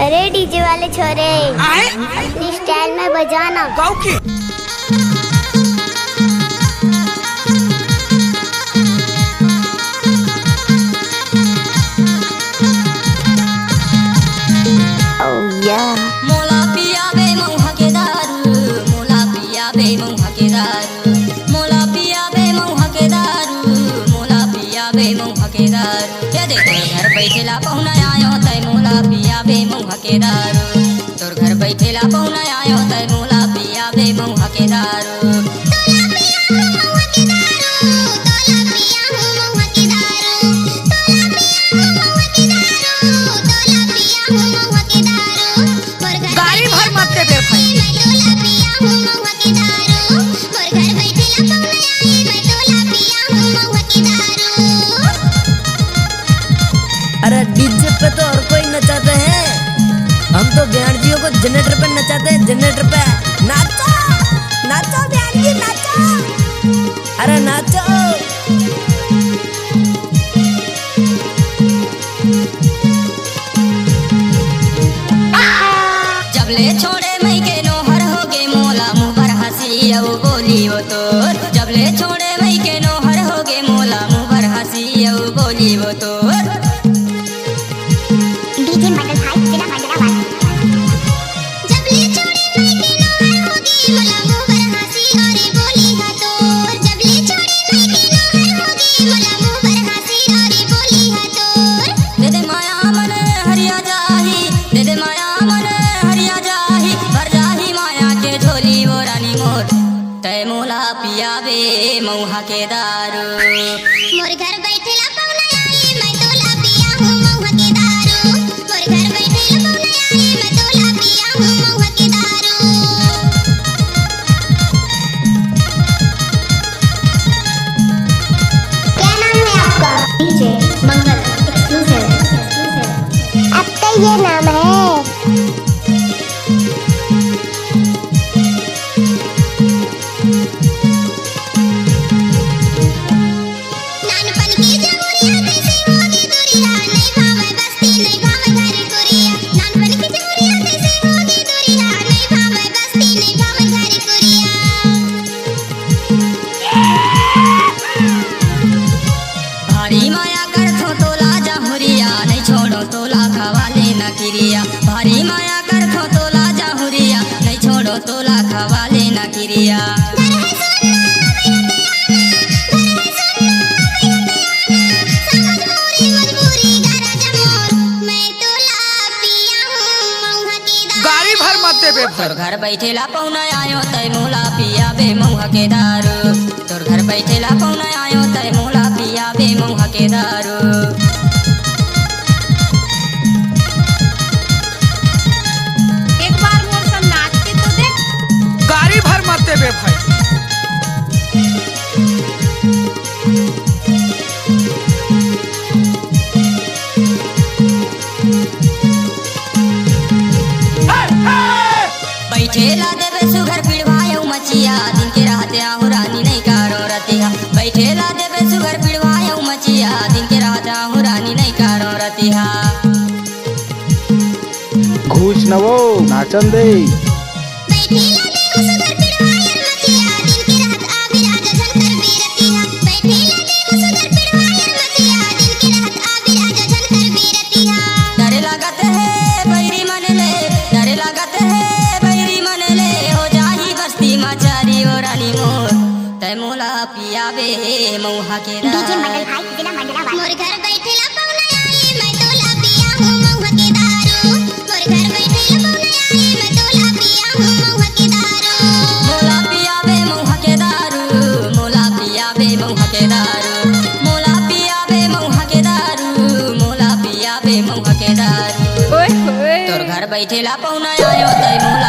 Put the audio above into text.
अरे डीजे वाले छोरे अपनी स्टाइल में बजाना। मोला पिया बे मऊहा के दारू, मोला पिया बे मऊहा के दारू, मोला पिया बे मऊहा के दारू, मोला पिया बे मऊहा के दारू। ये देख घर बैठेला पहुना आयो तय मोला पिया बे मऊहा के दारू, तोर घर बैठेला पहुना आयो तय मोला पिया बे मऊहा के दारू। अरे डीजे पे तो और कोई नचाते हैं, हम तो बयान जियों को जनरेटर पे नचाते हैं। जनरेटर पे नाचो नाचो बयान जी नाचो, अरे नाचो। जब ले छोड़े मई के नोहर हो गे मोला मुँह पर हंसी अब बोली वो तोर, जब ले छोड़े मई के नोहर हो गे मोला मुँह पर हंसी अब बोली वो तोर। डीजे मंडल भाई बिना मंडला वाला। जब ले छोड़े मई के नोहर होगी मोला मुँह पर हंसी अरे बोली हा तोर, जब ले छोड़े मई के नोहर होगी मोला मुँह पर हंसी अरे बोली हा तोर। दे दे माया मन हरिया जाही, दे दे माया मन हरिया जाही, भर जाही माया के झोली वो रानी मोर, तय मोला पिया बे मऊहा के दारू। मोर घर बैठेला पौना आई मैं तोला पिया हूँ मऊहा के दारू, मोर घर बैठेला पौना आई मैं तोला पिया हूँ मऊहा के दारू। क्या नाम है आपका? डीजे मंगल एक्सक्लूसिव। आपका ये नाम है? भारी माया कर थो तोला जाहुरिया नहीं छोड़ो तोला खवाले न किरिया, भारी माया कर थो तोला जाहुरिया नहीं छोड़ो तोला खवाले न किरिया। गाड़ी भर मत दे बे तोर घर बैठेला पौना आयो तय मोला पिया बे मऊहा के दारू, तोर घर बैठेला पौना आयो तय मोला पिया बे मऊहा के दारू। एक बार मोर सब नाच के तो देख। गाड़ी भर मत दे बे भाई। बैठेला देवे सुघर पिड़वायो मचिया, दिन के रहते आहू रानी नहीं कारो रतिहा, बैठेला देवे सुघर पिड़वायो मचिया, दिन के रहते आहू रानी नहीं कारो रतिहा। घूस न वो नाचन दे डरे लागत है बैरी मन ले, डरे लागत है बैरी मन ले, हो जाही बस्ती मचारी ओ रानी मोर, तय मोला पिया बे मऊहा के डीजे मंडल दारू। भाई बिना मंडला वाला। मोर घर बैठेला पौना आई मैं तोला पिया हूँ मऊहा के दारू, मोर घर बैठेला पौना आई मैं तोला पिया हूँ मऊहा के दारू। मोला पिया बे मऊहा के दारू, मोला पिया बे मऊहा के दारू, मोला पिया बे मऊहा के दारू, मोला पिया बे मऊहा के दारू। ओए होए तोर घर बैठेला पौना आयो तय मोला